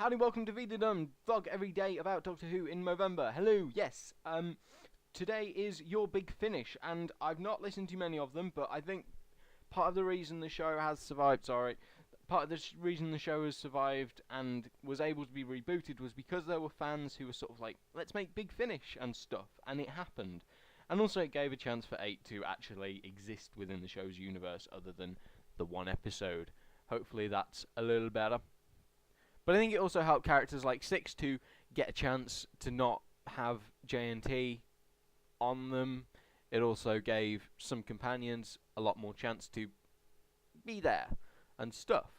Howdy, welcome to VEDADWM, vlog every day about Doctor Who in Movember. Hello, yes, today is your big finish, and I've not listened to many of them, but I think part of the reason the show has survived, part of the reason the show has survived and was able to be rebooted was because there were fans who were sort of like, let's make big finish and stuff, and it happened. And also it gave a chance for 8 to actually exist within the show's universe other than the one episode. Hopefully that's a little better. But I think it also helped characters like 6 to get a chance to not have JNT on them. It also gave some companions a lot more chance to be there and stuff.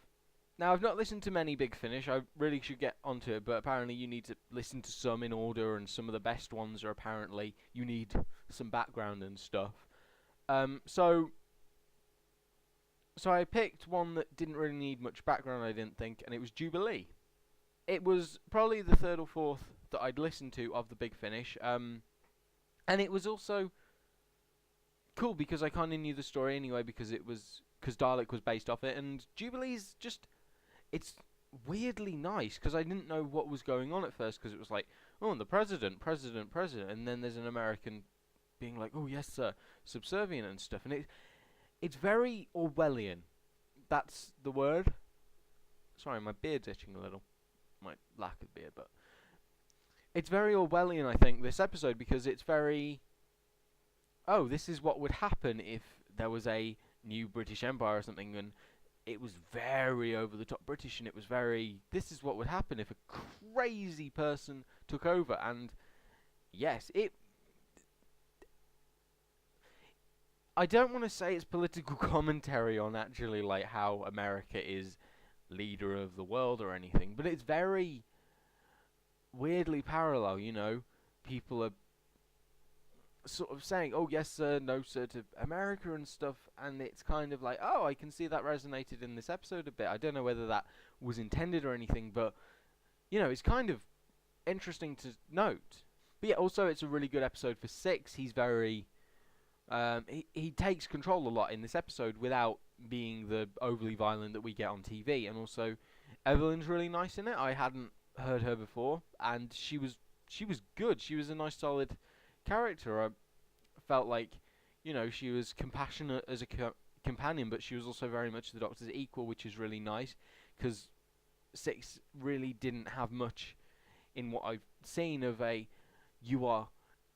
Now, I've not listened to many Big Finish. I really should get onto it, but apparently you need to listen to some in order, and some of the best ones are apparently you need some background and stuff. So I picked one that didn't really need much background, I didn't think, and it was Jubilee. It was probably the third or fourth that I'd listened to of the Big Finish, and it was also cool because I kind of knew the story anyway because Dalek was based off it, and Jubilee's just, it's weirdly nice because I didn't know what was going on at first because it was like, oh, the president, and then there's an American being like, oh yes sir, subservient and stuff, and it's very Orwellian. That's the word. Sorry, my beard's itching a little. My lack of beard, but it's very Orwellian, I think, this episode, because it's very, oh, this is what would happen if there was a new British Empire or something, and it was very over-the-top British, and it was very, this is what would happen if a crazy person took over, and yes, I don't want to say it's political commentary on actually like how America is leader of the world or anything, but it's very weirdly parallel, you know. People are sort of saying, oh yes sir, no sir to America and stuff, and it's kind of like, oh, I can see that resonated in this episode a bit. I don't know whether that was intended or anything, but you know, it's kind of interesting to note. But yeah, also it's a really good episode for 6. He's very he takes control a lot in this episode without being the overly violent that we get on TV, and also Evelyn's really nice in it. I hadn't heard her before, and she was good. She was a nice, solid character. I felt like, you know, she was compassionate as a companion, but she was also very much the Doctor's equal, which is really nice, because 6 really didn't have much in what I've seen of a you are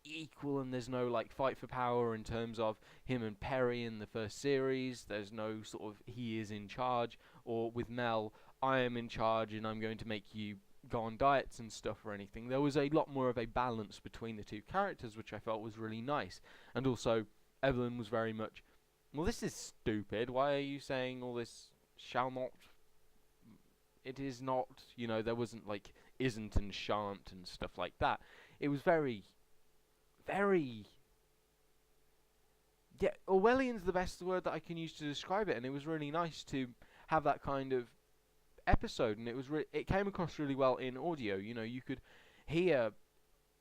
equal and there's no like fight for power in terms of him and Perry in the first series. There's no sort of he is in charge, or with Mel, I am in charge and I'm going to make you go on diets and stuff or anything. There was a lot more of a balance between the two characters, which I felt was really nice. And also Evelyn was very much, well, this is stupid, why are you saying all this shall not, it is not, you know, there wasn't like isn't and shan't and stuff like that. It was very, yeah, Orwellian's the best word that I can use to describe it, and it was really nice to have that kind of episode, and it came across really well in audio. You know, you could hear,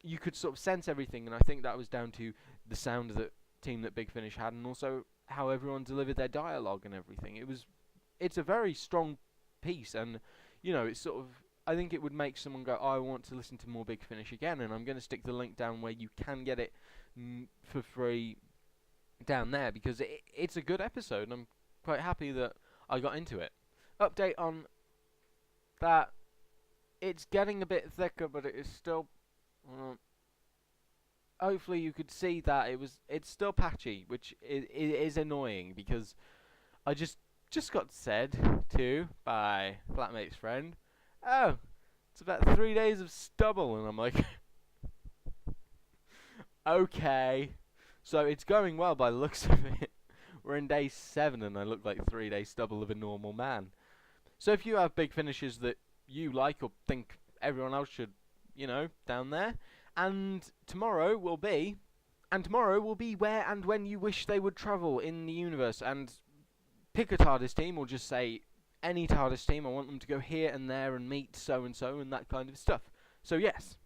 you could sort of sense everything, and I think that was down to the sound of the team that Big Finish had, and also how everyone delivered their dialogue and everything. It's a very strong piece, and you know, it's sort of, I think it would make someone go, oh, I want to listen to more Big Finish again, and I'm going to stick the link down where you can get it for free down there, because it's a good episode, and I'm quite happy that I got into it. Update on that, it's getting a bit thicker, but it is still, hopefully you could see that it's still patchy, which is annoying, because I just got said to by flatmate's friend, oh, it's about 3 days of stubble, and I'm like, okay. So it's going well by the looks of it. We're in day 7, and I look like 3 days stubble of a normal man. So if you have big finishes that you like or think everyone else should, you know, down there, and tomorrow will be where and when you wish they would travel in the universe, and pick a TARDIS team, or just say any TARDIS team, I want them to go here and there and meet so and so and that kind of stuff. So yes,